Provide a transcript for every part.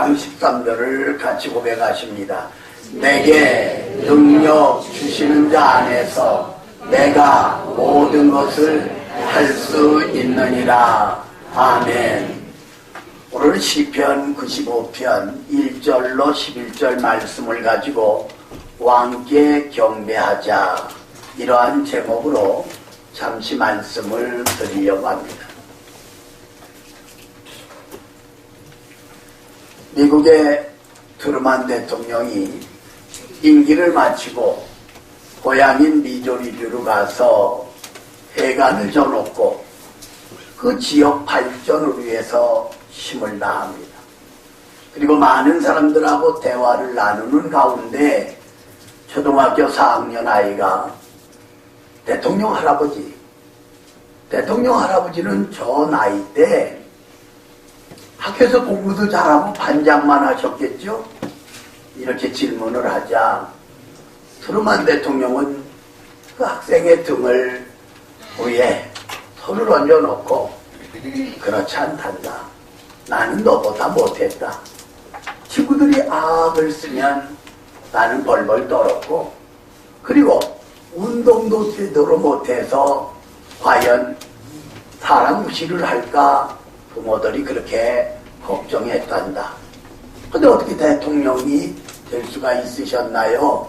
13절을 같이 고백하십니다. 내게 능력 주시는 자 안에서 내가 모든 것을 할 수 있느니라. 아멘. 오늘 시편 95편 1절로 11절 말씀을 가지고 왕께 경배하자, 이러한 제목으로 잠시 말씀을 드리려고 합니다. 미국의 트루만 대통령이 임기를 마치고 고향인 미조리주로 가서 해관을 져놓고 그 지역 발전을 위해서 힘을 다합니다. 그리고 많은 사람들하고 대화를 나누는 가운데 초등학교 4학년 아이가 대통령 할아버지는 저 나이 때 학교에서 공부도 잘하고 반장만 하셨겠죠? 이렇게 질문을 하자 트루만 대통령은 그 학생의 등을 위에 손을 얹어놓고 그렇지 않단다. 나는 너보다 못했다. 친구들이 악을 쓰면 나는 벌벌 떨었고, 그리고 운동도 제대로 못해서 과연 사람 무시를 할까 부모들이 그렇게 걱정했단다. 근데 어떻게 대통령이 될 수가 있으셨나요?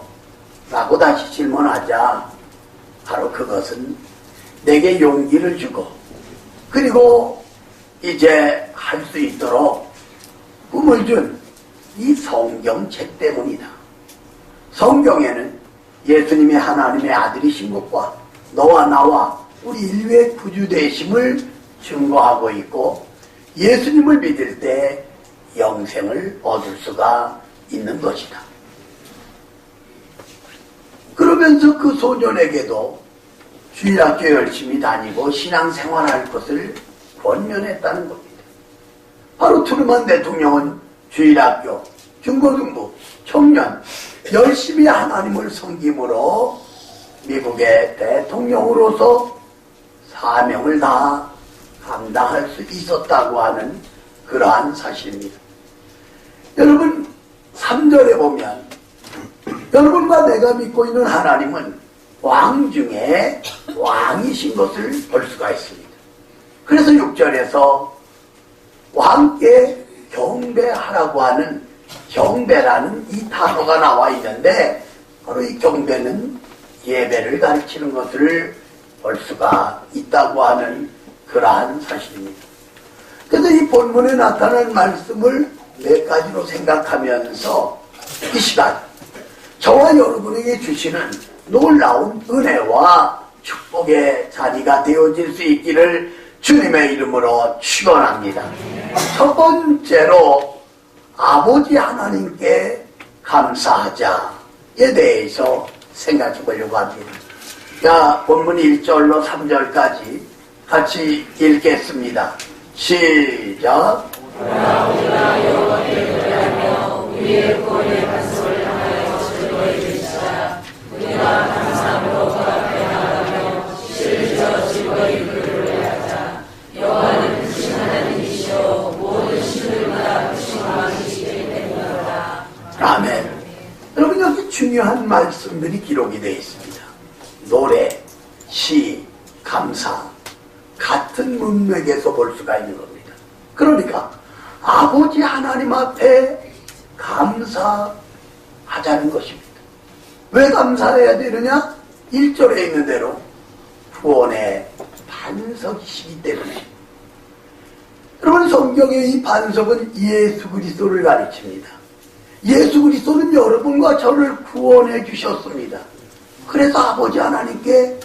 라고 다시 질문하자 바로 그것은 내게 용기를 주고 그리고 이제 할 수 있도록 꿈을 준 이 성경책 때문이다. 성경에는 예수님이 하나님의 아들이신 것과 너와 나와 우리 인류의 구주 되심을 증거하고 있고, 예수님을 믿을 때 영생을 얻을 수가 있는 것이다. 그러면서 그 소년에게도 주일학교 열심히 다니고 신앙생활할 것을 권면했다는 겁니다. 바로 트루만 대통령은 주일학교, 중고등부, 청년 열심히 하나님을 섬김으로 미국의 대통령으로서 사명을 다 감당할 수 있었다고 하는 그러한 사실입니다. 여러분 3절에 보면 여러분과 내가 믿고 있는 하나님은 왕 중에 왕이신 것을 볼 수가 있습니다. 그래서 6절에서 왕께 경배하라고 하는 경배라는 이 단어가 나와 있는데, 바로 이 경배는 예배를 가르치는 것을 볼 수가 있다고 하는 그러한 사실입니다. 그래서 이 본문에 나타난 말씀을 몇 가지로 생각하면서 이 시간 저와 여러분에게 주시는 놀라운 은혜와 축복의 자리가 되어질 수 있기를 주님의 이름으로 축원합니다. 첫 번째로 아버지 하나님께 감사하자에 대해서 생각해 보려고 합니다. 자, 본문 1절로 3절까지 같이 읽겠습니다. 시작. 우리가 여호와께 노래하며 우리의 구원의 반석을 향하여 즐거이 주시자. 우리가 감사함으로 그 앞에 나아가며 실저 즐거이 그를 노래하자. 여호와는 크신 하나님이시오 모든 신들보다 크신 왕이시기 때문이다. 아멘. 여러분, 여기 중요한 말씀들이 기록이 되어 있습니다. 노래, 시, 감사 같은 문맥에서 볼 수가 있는 겁니다. 그러니까 아버지 하나님 앞에 감사하자는 것입니다. 왜 감사해야 되느냐? 1절에 있는 대로 구원의 반석이시기 때문에. 여러분, 성경의 이 반석은 예수 그리스도를 가르칩니다. 예수 그리스도는 여러분과 저를 구원해 주셨습니다. 그래서 아버지 하나님께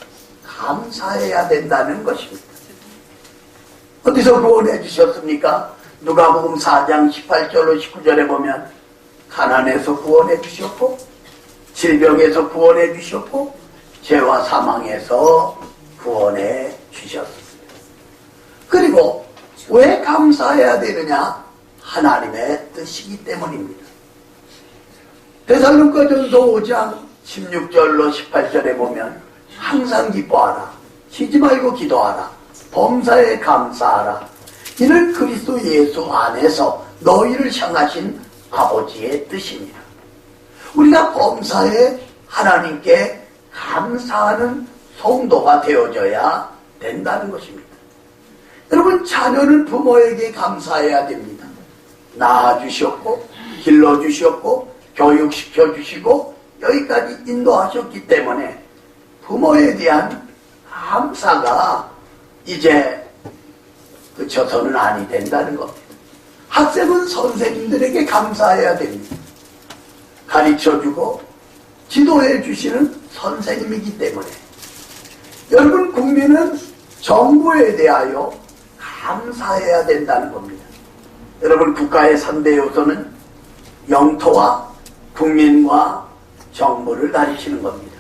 감사해야 된다는 것입니다. 어디서 구원해 주셨습니까? 누가복음 4장 18절로 19절에 보면 가난에서 구원해 주셨고, 질병에서 구원해 주셨고, 죄와 사망에서 구원해 주셨습니다. 그리고 왜 감사해야 되느냐? 하나님의 뜻이기 때문입니다. 데살로니가전서 5장 16절로 18절에 보면 항상 기뻐하라, 쉬지 말고 기도하라, 범사에 감사하라, 이는 그리스도 예수 안에서 너희를 향하신 아버지의 뜻입니다. 우리가 범사에 하나님께 감사하는 성도가 되어져야 된다는 것입니다. 여러분, 자녀는 부모에게 감사해야 됩니다. 낳아주셨고 길러주셨고 교육시켜주시고 여기까지 인도하셨기 때문에 부모에 대한 감사가 이제 그쳐서는 아니 된다는 겁니다. 학생은 선생님들에게 감사해야 됩니다. 가르쳐주고 지도해 주시는 선생님이기 때문에 여러분, 국민은 정부에 대하여 감사해야 된다는 겁니다. 여러분, 국가의 3대 요소는 영토와 국민과 정부를 가르치는 겁니다.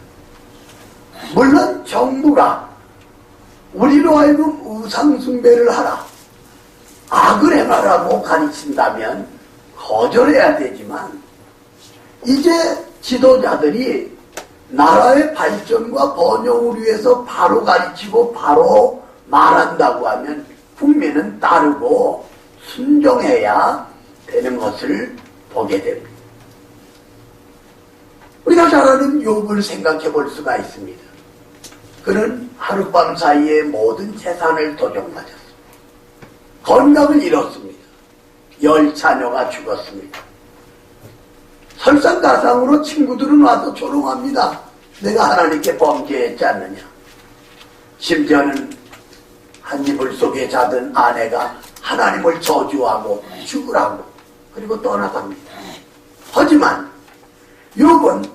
물론 정부가 우리로 하여금 우상숭배를 하라, 악을 행하라고 가르친다면 거절해야 되지만, 이제 지도자들이 나라의 발전과 번영을 위해서 바로 가르치고 바로 말한다고 하면 국민은 따르고 순종해야 되는 것을 보게 됩니다. 우리가 잘 아는 욥을 생각해 볼 수가 있습니다. 그는 하룻밤 사이에 모든 재산을 도둑맞았습니다. 건강을 잃었습니다. 10자녀가 죽었습니다. 설상가상으로 친구들은 와서 조롱합니다. 내가 하나님께 범죄했지 않느냐. 심지어는 한 이불 속에 자던 아내가 하나님을 저주하고 죽으라고 그리고 떠나갑니다. 하지만 욥은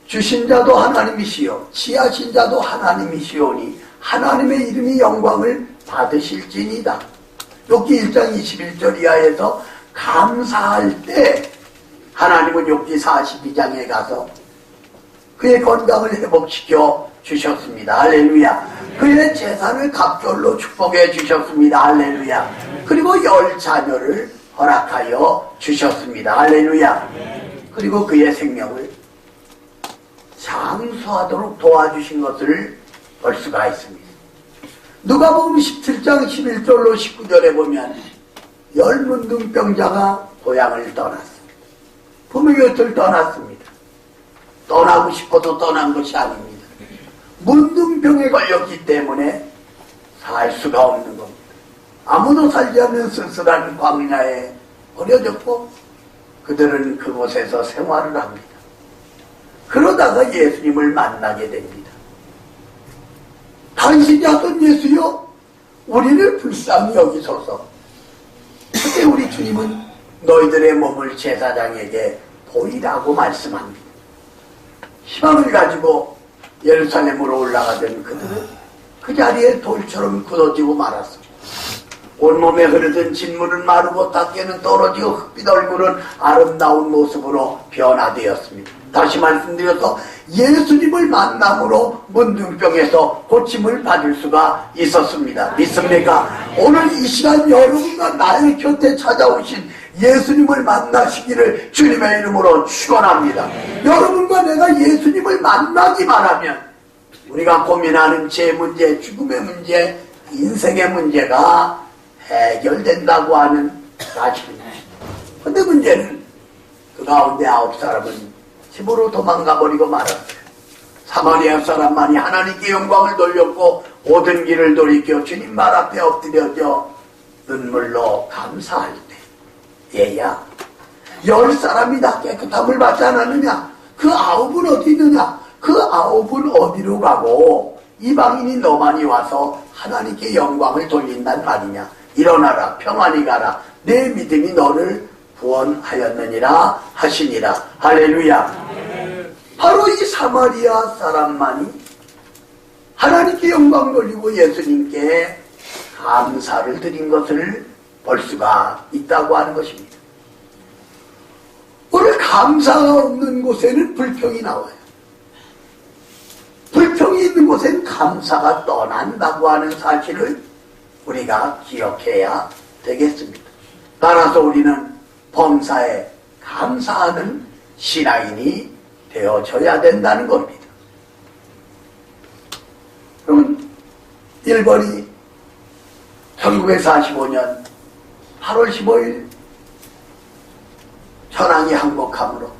주신 자도 하나님이시요 취하신 자도 하나님이시오니 하나님의 이름이 영광을 받으실지니이다. 욥기 1장 21절 이하에서 감사할 때 하나님은 욥기 42장에 가서 그의 건강을 회복시켜 주셨습니다. 할렐루야. 그의 재산을 갑절로 축복해 주셨습니다. 할렐루야. 그리고 10자녀를 허락하여 주셨습니다. 할렐루야. 그리고 그의 생명을 장수하도록 도와주신 것을 볼 수가 있습니다. 누가복음 17장 11절로 19절에 보면 10문둥병자가 고향을 떠났습니다. 부모 곁을 떠났습니다. 떠나고 싶어도 떠난 것이 아닙니다. 문둥병에 걸렸기 때문에 살 수가 없는 겁니다. 아무도 살지 않는 쓸쓸한 광야에 버려졌고 그들은 그곳에서 생활을 합니다. 그러다가 예수님을 만나게 됩니다. 당신이 하던 예수여, 우리를 불쌍히 여기소서. 그때 우리 주님은 너희들의 몸을 제사장에게 보이라고 말씀합니다. 희망을 가지고 예루살렘으로 올라가던 그들은 그 자리에 돌처럼 굳어지고 말았습니다. 온몸에 흐르던 진물은 마르고 닦개는 떨어지고 흑빛 얼굴은 아름다운 모습으로 변화되었습니다. 다시 말씀드려서 예수님을 만남으로 문둥병에서 고침을 받을 수가 있었습니다. 믿습니까? 오늘 이 시간 여러분과 나의 곁에 찾아오신 예수님을 만나시기를 주님의 이름으로 축원합니다. 여러분과 내가 예수님을 만나기만 하면 우리가 고민하는 제 문제, 죽음의 문제, 인생의 문제가 해결된다고 하는 사실입니다. 그런데 문제는 그 가운데 9사람은 집으로 도망가버리고 말았어요. 사마리아 사람만이 하나님께 영광을 돌렸고 모든 길을 돌이켜 주님 말 앞에 엎드려져 눈물로 감사할 때 얘야 10사람이 다 깨끗함을 받지 않았느냐? 그 9은 어디 있느냐? 그 9은 어디로 가고 이방인이 너만이 와서 하나님께 영광을 돌린단 말이냐? 일어나라 평안히 가라 내 믿음이 너를 구원하였느니라 하시니라. 할렐루야. 바로 이 사마리아 사람만이 하나님께 영광 돌리고 예수님께 감사를 드린 것을 볼 수가 있다고 하는 것입니다. 오늘 감사가 없는 곳에는 불평이 나와요. 불평이 있는 곳엔 감사가 떠난다고 하는 사실을 우리가 기억해야 되겠습니다. 따라서 우리는 범사에 감사하는 신앙인이 되어져야 된다는 겁니다. 그러면 1번이 1945년 8월 15일 현황이 항복함으로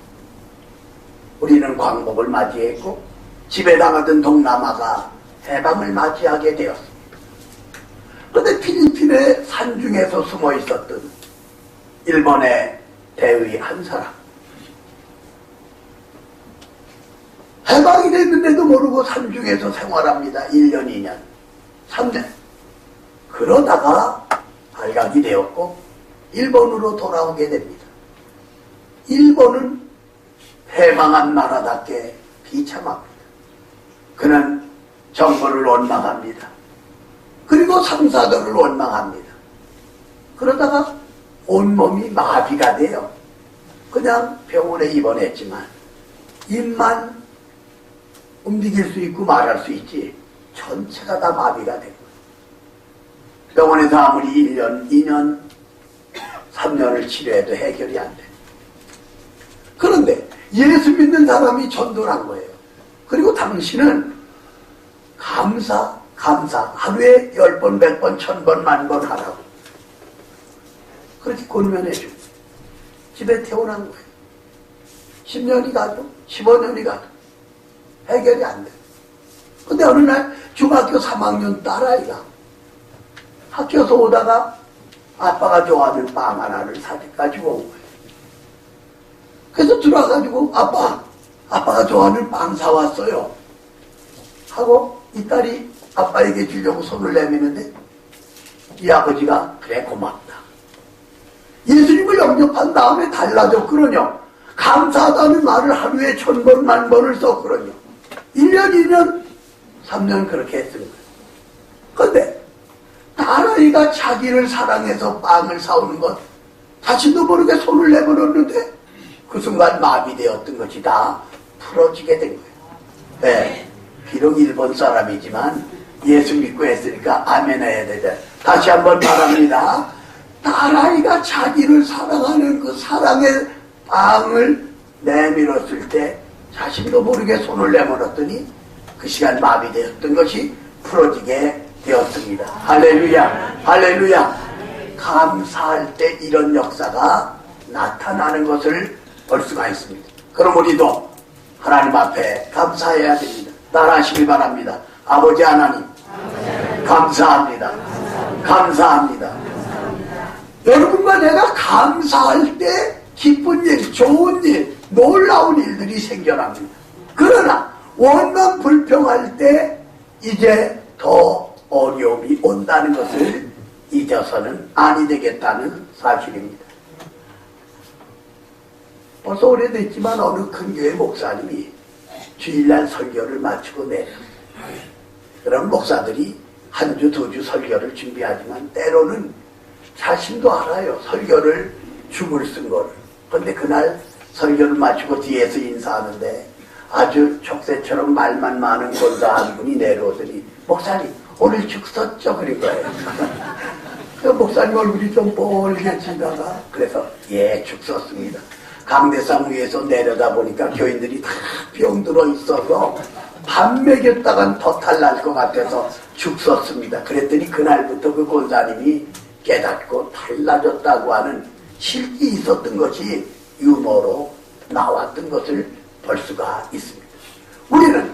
우리는 광복을 맞이했고 지배당하던 동남아가 해방을 맞이하게 되었습니다. 그런데 필리핀의 산중에서 숨어 있었던 일본의 대의 한 사람, 해방이 됐는데도 모르고 산중에서 생활합니다. 1년, 2년, 3년. 그러다가 발각이 되었고 일본으로 돌아오게 됩니다. 일본은 해방한 나라답게 비참합니다. 그는 정부를 원망합니다. 그리고 상사들을 원망합니다. 그러다가 온몸이 마비가 돼요. 그냥 병원에 입원했지만 입만 움직일 수 있고 말할 수 있지 전체가 다 마비가 된 거예요. 병원에서 아무리 1년, 2년, 3년을 치료해도 해결이 안 돼. 그런데 예수 믿는 사람이 전도를 한 거예요. 그리고 당신은 감사 하루에 10번, 100번, 1000번, 10,000번 하라고 그렇게 권면해주고 집에 태어난 거예요. 10년이 가도 15년이 가도 해결이 안 돼. 근데 어느 날 중학교 3학년 딸아이가 학교에서 오다가 아빠가 좋아하는 빵 하나를 가지고 온 거예요. 그래서 들어와가지고 아빠가 좋아하는 빵 사왔어요 하고 이 딸이 아빠에게 주려고 손을 내미는데 이 아버지가 그래 고맙다. 예수님을 영접한 다음에 달라졌거든요. 감사하다는 말을 하루에 1000번, 10,000번을 썼거든요. 1년, 2년, 3년 그렇게 했던 거예요. 그런데 딸아이가 자기를 사랑해서 빵을 사오는 것 자신도 모르게 손을 내버렸는데 그 순간 마비되었던 것이 다 풀어지게 된 거예요. 네, 비록 일본 사람이지만 예수 믿고 했으니까 아멘 해야 되죠. 다시 한번 말합니다. 딸아이가 자기를 사랑하는 그 사랑의 빵을 내밀었을 때 자신도 모르게 손을 내밀었더니 그 시간 마비되었던 것이 풀어지게 되었습니다. 할렐루야, 할렐루야. 감사할 때 이런 역사가 나타나는 것을 볼 수가 있습니다. 그럼 우리도 하나님 앞에 감사해야 됩니다. 따라하시기 바랍니다. 아버지 하나님, 감사합니다. 감사합니다. 여러분과 내가 감사할 때 기쁜 일, 좋은 일, 놀라운 일들이 생겨납니다. 그러나 원망 불평할 때 이제 더 어려움이 온다는 것을 잊어서는 아니 되겠다는 사실입니다. 벌써 오래됐지만 어느 큰 교회 목사님이 주일날 설교를 마치고 내려. 그럼 목사들이 한 주, 2주 설교를 준비하지만 때로는 자신도 알아요. 설교를 죽을 쓴 거를. 그런데 그날 설교를 마치고 뒤에서 인사하는데 아주 족쇄처럼 말만 많은 권사 한 분이 내려오더니 목사님 오늘 죽 썼죠? 그런 거예요. 그 목사님 얼굴이 좀 뻘개지다가 그래서 예, 죽 썼습니다. 강대상 위에서 내려다 보니까 교인들이 다 병들어 있어서 밥 먹였다간 더탈 날 것 같아서 죽 썼습니다. 그랬더니 그날부터 그 권사님이 깨닫고 달라졌다고 하는 실기 있었던 것이 유머로 나왔던 것을 볼 수가 있습니다. 우리는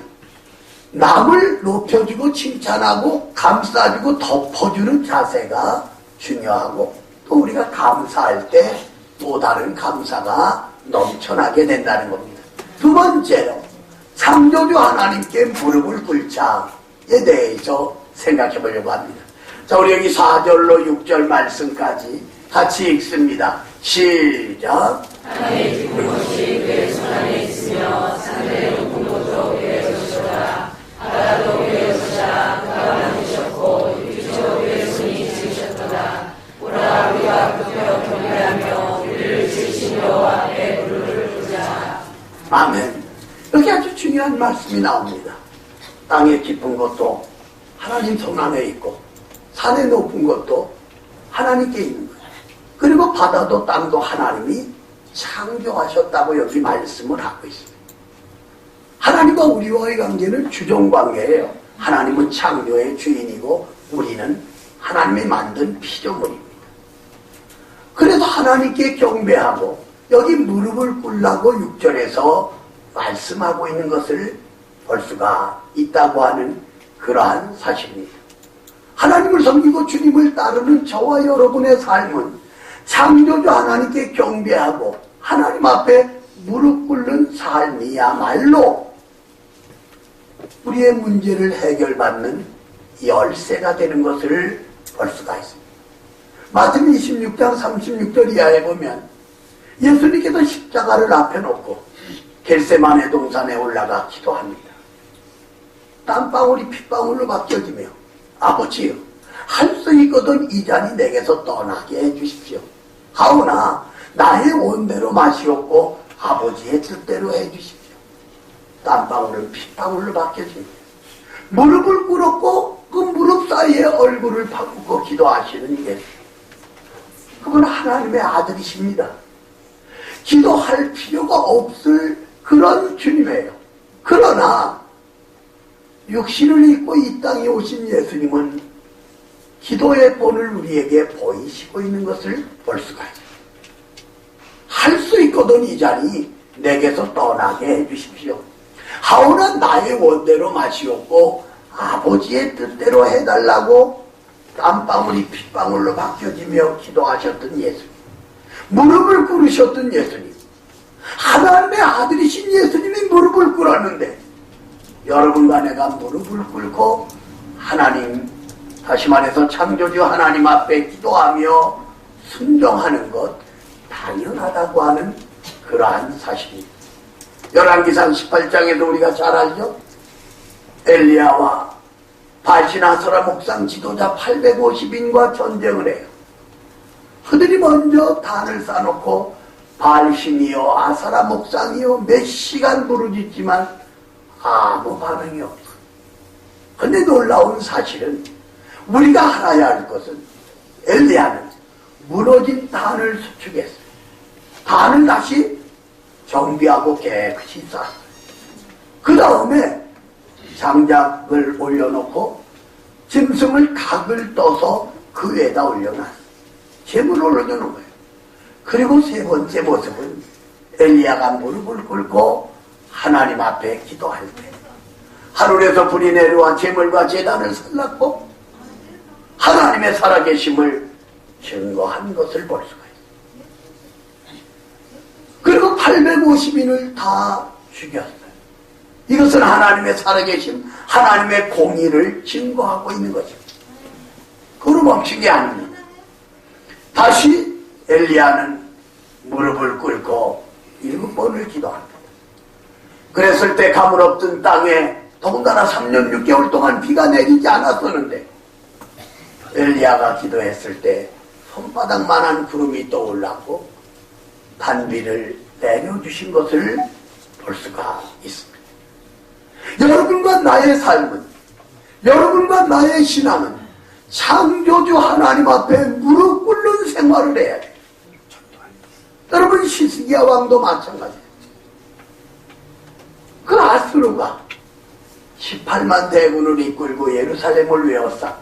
남을 높여주고 칭찬하고 감싸주고 덮어주는 자세가 중요하고 또 우리가 감사할 때 또 다른 감사가 넘쳐나게 된다는 겁니다. 두 번째로 창조주 하나님께 무릎을 꿇자에 대해서 생각해 보려고 합니다. 자, 우리 여기 4절로 6절 말씀까지 같이 읽습니다. 시작. 하나님의 깊은 곳이 그의 손 안에 있으며 산들의 높은 곳도 그의 것이로다. 바다도 그의 것이라. 그가 만드셨고 육지도 그의 손이 지으셨도다. 보라, 우리가 급여 경배하며 우리를 지으신 여호와 앞에 무릎을 꿇자. 아멘. 여기 아주 중요한 말씀이 나옵니다. 땅의 깊은 것도 하나님 손 안에 있고 산의 높은 것도 하나님께 있는 거예요. 그리고 바다도 땅도 하나님이 창조하셨다고 여기 말씀을 하고 있습니다. 하나님과 우리와의 관계는 주종관계예요. 하나님은 창조의 주인이고 우리는 하나님이 만든 피조물입니다. 그래서 하나님께 경배하고 여기 무릎을 꿇라고 6절에서 말씀하고 있는 것을 볼 수가 있다고 하는 그러한 사실입니다. 하나님을 섬기고 주님을 따르는 저와 여러분의 삶은 창조주 하나님께 경배하고 하나님 앞에 무릎 꿇는 삶이야말로 우리의 문제를 해결받는 열쇠가 되는 것을 볼 수가 있습니다. 마태복음 26장 36절 이하에 보면 예수님께서 십자가를 앞에 놓고 겟세마네 동산에 올라가 기도합니다. 땀방울이 핏방울로 바뀌어지며 아버지요, 할 수 있거든 이 잔이 내게서 떠나게 해주십시오. 하오나 나의 원대로 마시옵고 아버지의 뜻대로 해주십시오. 땀방울은 핏방울로 바뀌어집니다. 무릎을 꿇었고 그 무릎 사이에 얼굴을 바꾸고 기도하시는 예수. 그건 하나님의 아들이십니다. 기도할 필요가 없을 그런 주님이에요. 그러나 육신을 입고 이 땅에 오신 예수님은 기도의 본을 우리에게 보이시고 있는 것을 볼 수가 있어요. 할 수 있거든 이 잔이 내게서 떠나게 해주십시오. 하오나 나의 원대로 마시옵고 아버지의 뜻대로 해달라고 땀방울이 핏방울로 바뀌어지며 기도하셨던 예수님, 무릎을 꿇으셨던 예수님, 하나님의 아들이신 예수님이 무릎을 꿇었는데 여러분과 내가 무릎을 꿇고 하나님, 다시 말해서 창조주 하나님 앞에 기도하며 순종하는 것 당연하다고 하는 그러한 사실입니다. 열왕기상 18장에도 우리가 잘 알죠? 엘리야와 바시나서라 목상 지도자 850인과 전쟁을 해요. 그들이 먼저 단을 쌓아놓고 발신이요 아사라 목상이요 몇 시간 부르짖지만 아무 반응이 없어. 근데 놀라운 사실은 우리가 알아야 할 것은 엘리야는 무너진 단을 수축했어요. 단을 다시 정비하고 깨끗이 쌓았어요. 그 다음에 장작을 올려놓고 짐승을 각을 떠서 그 위에다 올려놨어요. 재물을 올려놓은 거예요. 그리고 세 번째 모습은 엘리야가 무릎을 꿇고 하나님 앞에 기도할 때 하늘에서 불이 내려와 재물과 제단을 살랐고 하나님의 살아계심을 증거한 것을 볼 수가 있어요. 그리고 850인을 다 죽였어요. 이것은 하나님의 살아계심, 하나님의 공의를 증거하고 있는 것입니다. 그로 멈춘 게 아닙니다. 다시 엘리야는 무릎을 꿇고 7번을 기도합니다. 그랬을 때 가물 없던 땅에 더군다나 3년 6개월 동안 비가 내리지 않았었는데 엘리야가 기도했을 때 손바닥만한 구름이 떠올랐고 단비를 내려주신 것을 볼 수가 있습니다. 여러분과 나의 삶은, 여러분과 나의 신앙은 창조주 하나님 앞에 무릎 꿇는 생활을 해야 돼요. 여러분 시스기야 왕도 마찬가지예요. 그 아수르가 18만 대군을 이끌고 예루살렘을 외웠습니다.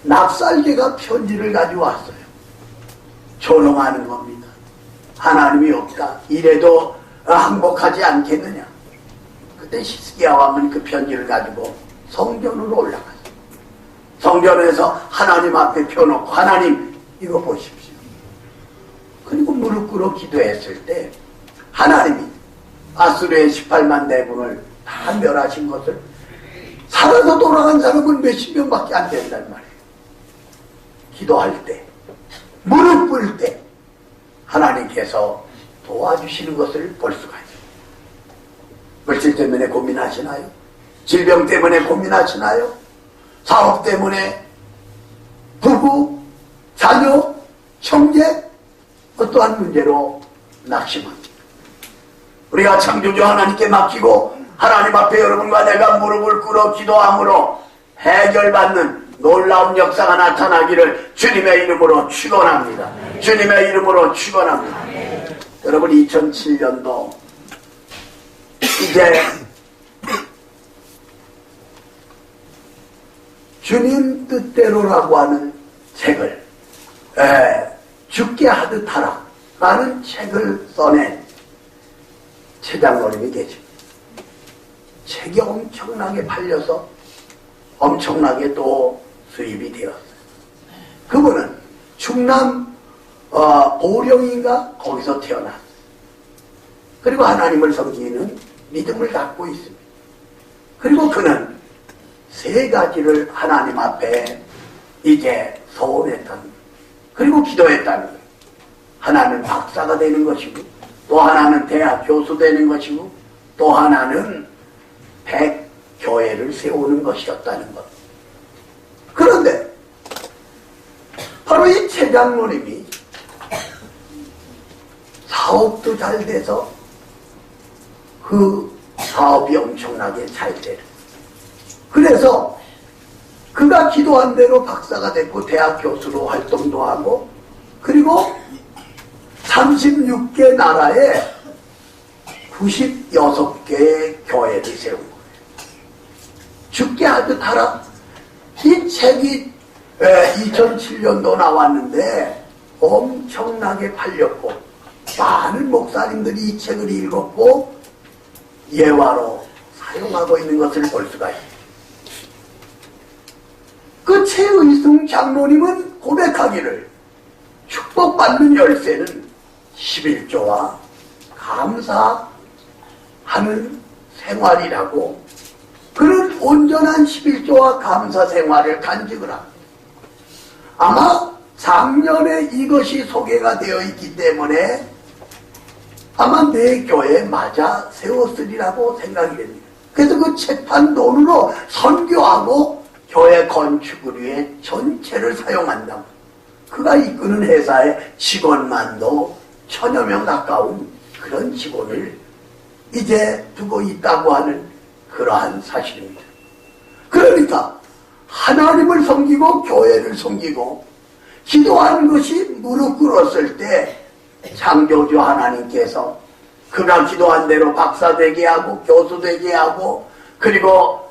납살개가 편지를 가져왔어요. 조롱하는 겁니다. 하나님이 없다. 이래도 항복하지 않겠느냐. 그때 시스기야 왕은 그 편지를 가지고 성전으로 올라갔어요. 성전에서 하나님 앞에 펴놓고 하나님 이거 보십시오. 그리고 무릎 꿇어 기도했을 때 하나님이 아수르의 18만 대군을 다 멸하신 것을 살아서 돌아간 사람은 몇십 명밖에 안 된단 말이에요. 기도할 때, 무릎 꿇을 때 하나님께서 도와주시는 것을 볼 수가 있어요. 물질 때문에 고민하시나요? 질병 때문에 고민하시나요? 사업 때문에 부부, 자녀, 형제 어떠한 문제로 낙심합니다. 우리가 창조주 하나님께 맡기고 하나님 앞에 여러분과 내가 무릎을 꿇어 기도함으로 해결받는 놀라운 역사가 나타나기를 주님의 이름으로 축원합니다. 주님의 이름으로 축원합니다. 여러분 2007년도 이제 주님 뜻대로라고 하는 책을 죽게 하듯 하라 라는 책을 써낸 최장로님이 계십니다. 책이 엄청나게 팔려서 엄청나게 또 수입이 되었어요. 그분은 충남 보령인가 거기서 태어났어요. 그리고 하나님을 섬기는 믿음을 갖고 있습니다. 그리고 그는 세 가지를 하나님 앞에 이제 소원했다는 거예요. 그리고 기도했다는 거예요. 하나는 박사가 되는 것이고, 또 하나는 대학 교수 되는 것이고, 또 하나는 100교회를 세우는 것이었다는 것. 그런데 바로 이 최장로님이 사업도 잘 돼서 그 사업이 엄청나게 잘 되는. 그래서 그가 기도한 대로 박사가 됐고 대학 교수로 활동도 하고, 그리고 36개 나라에 96개의 교회를 세운 거예요. 죽게 하듯 하라. 이 책이 2007년도 나왔는데 엄청나게 팔렸고, 많은 목사님들이 이 책을 읽었고 예화로 사용하고 있는 것을 볼 수가 있습니다. 그 최의승 장로님은 고백하기를 축복받는 열쇠는 11조와 감사하는 생활이라고, 그는 온전한 11조와 감사 생활을 간직을 합니다. 아마 작년에 이것이 소개가 되어 있기 때문에 아마 내 교회에 맞아 세웠으리라고 생각이 됩니다. 그래서 그 책판 돈으로 선교하고 교회 건축을 위해 전체를 사용한다고. 그가 이끄는 회사의 직원만도 1000여 명 가까운 그런 직원을 이제 두고 있다고 하는 그러한 사실입니다. 그러니까 하나님을 섬기고 교회를 섬기고 기도하는 것이 무릎 꿇었을 때 창조주 하나님께서 그가 기도한 대로 박사 되게 하고 교수 되게 하고, 그리고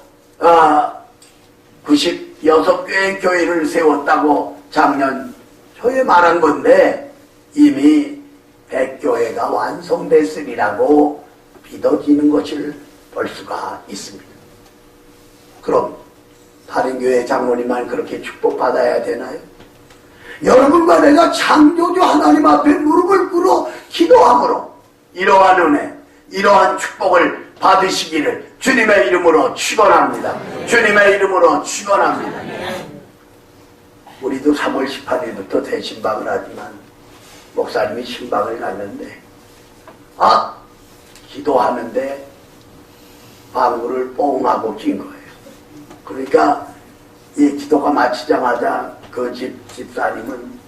96개의 교회를 세웠다고 작년 초에 말한 건데 이미 100교회가 완성됐으리라고 믿어지는 것을 볼 수가 있습니다. 그럼 다른 교회 장로님만 그렇게 축복받아야 되나요? 여러분과 내가 창조주 하나님 앞에 무릎을 꿇어 기도함으로 이러한 은혜, 이러한 축복을 받으시기를 주님의 이름으로 축원합니다. 주님의 이름으로 축원합니다. 우리도 3월 18일부터 대신방을 하지만 목사님이 신방을 갔는데 기도하는데 방구를 뽕 하고 낀 거예요. 그러니까 이 기도가 마치자마자 그 집사님은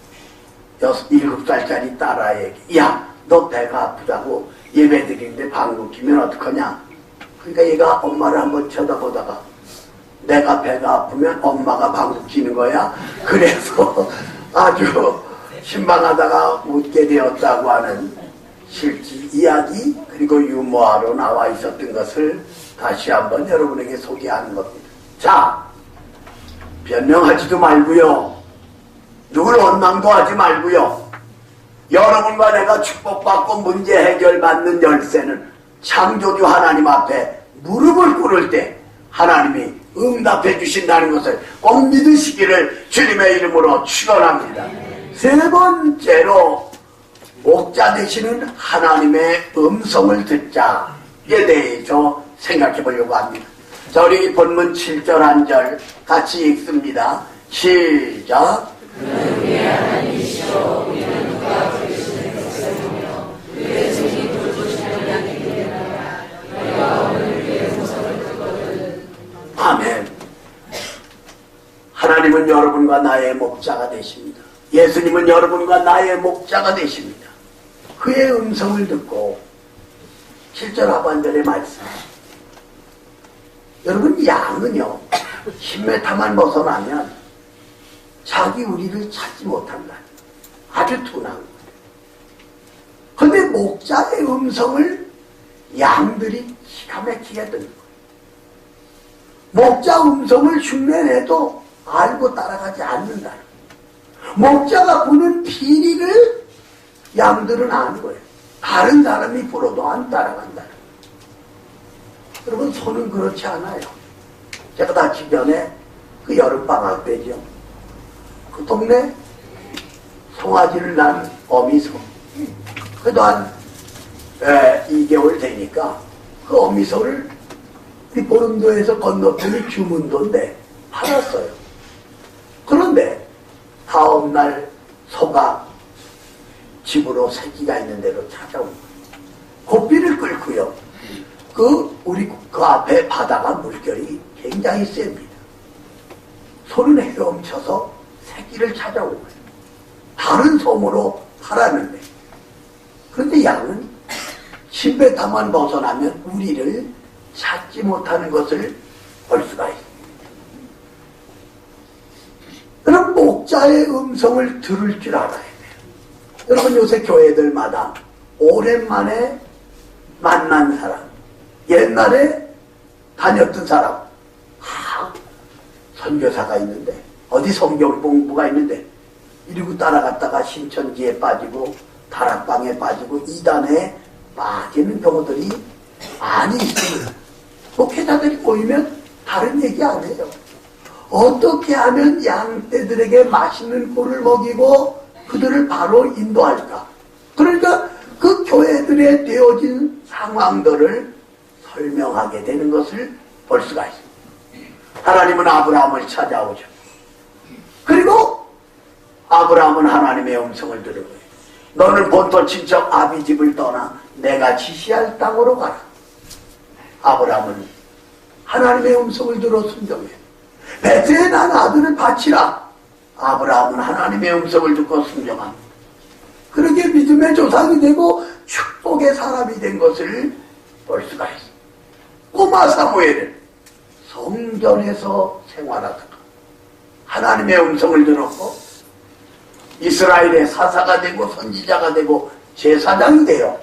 7살짜리 딸아이에게 야, 너 배가 아프다고 예배 드리는데 방구 끼면 어떡하냐. 그러니까 얘가 엄마를 한번 쳐다보다가 내가 배가 아프면 엄마가 방구 끼는 거야. 그래서 아주 신방하다가 웃게 되었다고 하는 실제 이야기, 그리고 유머화로 나와 있었던 것을 다시 한번 여러분에게 소개하는 겁니다. 자, 변명하지도 말고요, 누굴 원망도 하지 말고요, 여러분과 내가 축복받고 문제 해결받는 열쇠는 창조주 하나님 앞에 무릎을 꿇을 때 하나님이 응답해 주신다는 것을 꼭 믿으시기를 주님의 이름으로 축원합니다. 세 번째로 목자 되시는 하나님의 음성을 듣자에 대해서 생각해 보려고 합니다. 자, 우리 본문 7절 1절 같이 읽습니다. 시작. 그는 우리의 하나님이시오. 우리는 누가 부르시는 백성이며 그의 증인 돌보시는 양이 되나라. 너희가 오늘 그의 음성을 듣거든. 아멘. 하나님은 여러분과 나의 목자가 되십니다. 예수님은 여러분과 나의 목자가 되십니다. 그의 음성을 듣고 7절 하반절의 말씀. 여러분, 양은요 10m만 벗어나면 자기 우리를 찾지 못한다. 아주 둔한 거예요. 그런데 목자의 음성을 양들이 기가 막히게 듣는 거예요. 목자 음성을 흉내내도 알고 따라가지 않는다. 목자가 부는 피리를 양들은 아는 거예요. 다른 사람이 불어도 안 따라간다. 여러분, 소는 그렇지 않아요. 제가 다치 전에 그 여름방학 때죠. 그 동네 송아지를 낳은 어미소. 그래도 한 2개월 되니까 그 어미소를 이 보름도에서 건너편이 주문도인데 팔았어요. 그런데 다음날 소가 집으로 새끼가 있는 대로 찾아온 거예요. 고삐를 끌고요. 우리 그 앞에 바다가 물결이 굉장히 셉니다. 소는 헤엄쳐서 새끼를 찾아온 거예요. 다른 섬으로 팔았는데, 그런데 양은 침뱉다만 벗어나면 우리를 찾지 못하는 것을 볼 수가 있습니다. 여러분, 목자의 음성을 들을 줄 알아야 돼요. 여러분, 요새 교회들마다 오랜만에 만난 사람, 옛날에 다녔던 사람, 선교사가 있는데, 어디 성경 공부가 있는데, 이러고 따라갔다가 신천지에 빠지고 다락방에 빠지고 이단에 빠지는 경우들이 많이 있습니다. 목회자들이 모이면 다른 얘기 안 해요. 어떻게 하면 양떼들에게 맛있는 꿀을 먹이고 그들을 바로 인도할까? 그러니까 그 교회들에 되어진 상황들을 설명하게 되는 것을 볼 수가 있습니다. 하나님은 아브라함을 찾아오죠. 그리고 아브라함은 하나님의 음성을 들은 거예요. 너는 본토 친척 아비 집을 떠나 내가 지시할 땅으로 가라. 아브라함은 하나님의 음성을 들어 순종해요. 베드에 난 아들을 바치라. 아브라함은 하나님의 음성을 듣고 순종합니다. 그렇게 믿음의 조상이 되고 축복의 사람이 된 것을 볼 수가 있습니다. 꼬마 사무엘은 성전에서 생활하다가 하나님의 음성을 들었고 이스라엘의 사사가 되고 선지자가 되고 제사장이 되어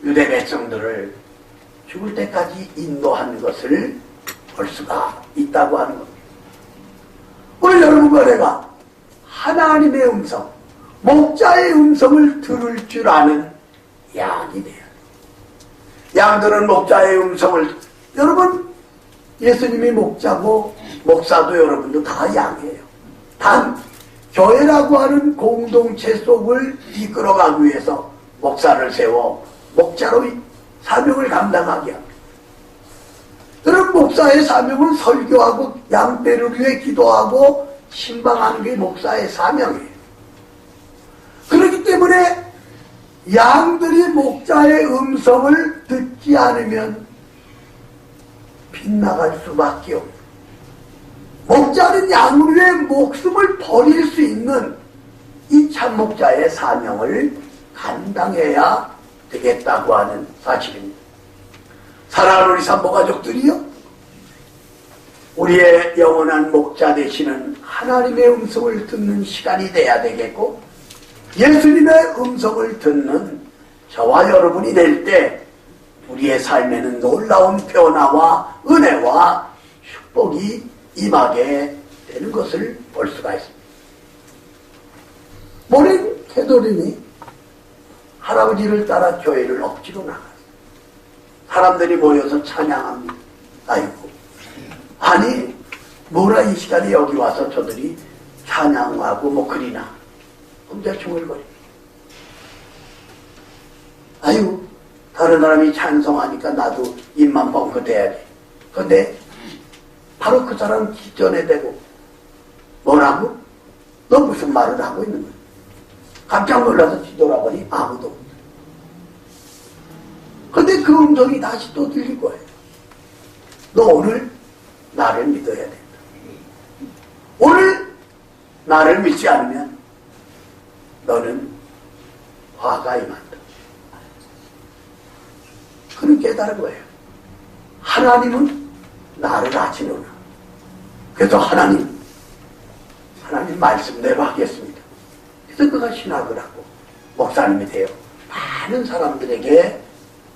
유대 백성들을 죽을 때까지 인도하는 것을 볼 수가 있다고 하는 겁니다. 오늘 여러분과 내가 하나님의 음성, 목자의 음성을 들을 줄 아는 양이 돼요. 양들은 목자의 음성을, 여러분, 예수님이 목자고 목사도 여러분도 다 양이에요. 단 교회라고 하는 공동체 속을 이끌어가기 위해서 목사를 세워 목자로 사명을 감당하게 합니다. 그런 목사의 사명은 설교하고 양떼를 위해 기도하고 신방하는 게 목사의 사명이에요. 그렇기 때문에 양들이 목자의 음성을 듣지 않으면 빗나갈 수밖에 없어요. 목자는 양을 위해 목숨을 버릴 수 있는 이 참목자의 사명을 감당해야 되겠다고 하는 사실입니다. 사랑하는 우리 산모가족들이요, 우리의 영원한 목자 되시는 하나님의 음성을 듣는 시간이 돼야 되겠고, 예수님의 음성을 듣는 저와 여러분이 될 때 우리의 삶에는 놀라운 변화와 은혜와 축복이 임하게 되는 것을 볼 수가 있습니다. 모린 캐도린이 할아버지를 따라 교회를 억지로 나갔어요. 사람들이 모여서 찬양합니다. 아이고, 아니 뭐라 이 시간에 여기 와서 저들이 찬양하고 뭐 그리나 혼자 중얼거려. 아유, 다른 사람이 찬송하니까 나도 입만 뻥긋해야지. 근데 바로 그 사람 기전에 대고 뭐라고? 너 무슨 말을 하고 있는 거야? 깜짝 놀라서 뒤돌아보니 아무도 없다. 근데 그 음성이 다시 또 들릴 거예요. 너 오늘 나를 믿어야 된다. 오늘 나를 믿지 않으면 너는 화가 임한다. 그런 깨달은 거예요. 하나님은 나를 아시노라. 그래서 하나님 말씀대로 하겠습니다. 그래서 그가 신학을 하고 목사님이 되어 많은 사람들에게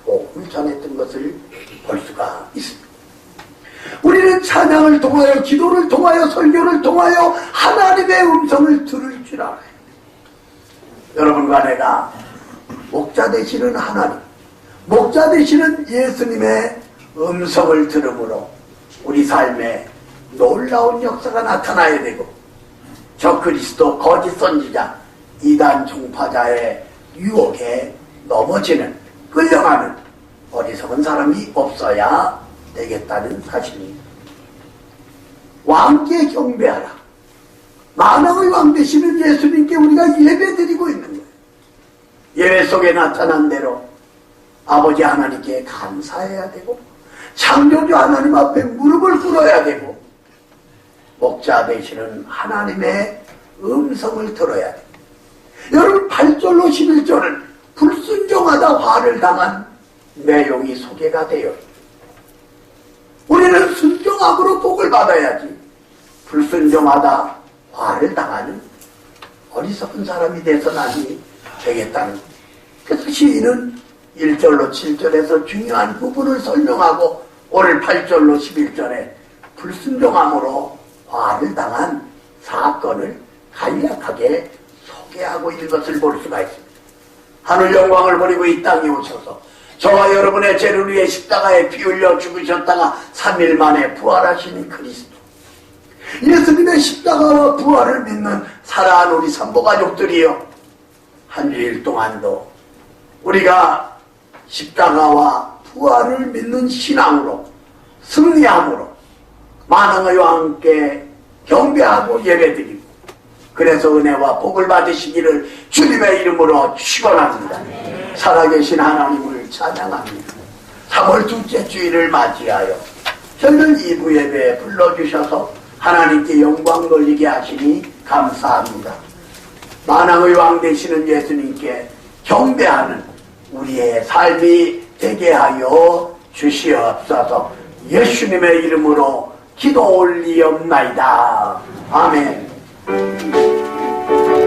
복음을 전했던 것을 볼 수가 있습니다. 우리는 찬양을 통하여, 기도를 통하여, 설교를 통하여 하나님의 음성을 들을 줄 알아요. 여러분과 내가 목자 되시는 하나님, 목자 되시는 예수님의 음성을 들음으로 우리 삶에 놀라운 역사가 나타나야 되고, 저 그리스도 거짓 선지자 이단 종파자의 유혹에 넘어지는, 끌려가는 어리석은 사람이 없어야 되겠다는 사실입니다. 왕께 경배하라. 만왕의 왕 되시는 예수님께 우리가 예배드리고 있는 거예요. 예배 속에 나타난 대로 아버지 하나님께 감사해야 되고, 창조주 하나님 앞에 무릎을 꿇어야 되고, 목자 되시는 하나님의 음성을 들어야 돼요. 여러분, 8절로 11절은 불순종하다 화를 당한 내용이 소개가 되어, 우리는 순종함으로 복을 받아야지 불순종하다 화를 당하는 어리석은 사람이 돼서는 되겠다는. 그래서 시인은 1절로 7절에서 중요한 부분을 설명하고 오늘 8절로 11절에 불순종함으로 화를 당한 사건을 간략하게 소개하고 있는 것을 볼 수가 있습니다. 하늘 영광을 버리고 이 땅에 오셔서 저와 여러분의 죄를 위해 십자가에 피 흘려 죽으셨다가 3일 만에 부활하신 그리스도, 예수님의 십자가와 부활을 믿는 사랑하는 우리 산모가족들이여, 한 주일 동안도 우리가 십자가와 부활을 믿는 신앙으로 승리함으로 만왕의 왕께 경배하고 예배드리고, 그래서 은혜와 복을 받으시기를 주님의 이름으로 축원합니다. 살아계신 하나님을 찬양합니다. 3월 둘째 주일을 맞이하여 저희를 2부 예배에 불러주셔서 하나님께 영광 돌리게 하시니 감사합니다. 만왕의 왕 되시는 예수님께 경배하는 우리의 삶이 되게 하여 주시옵소서. 예수님의 이름으로 기도 올리옵나이다. 아멘.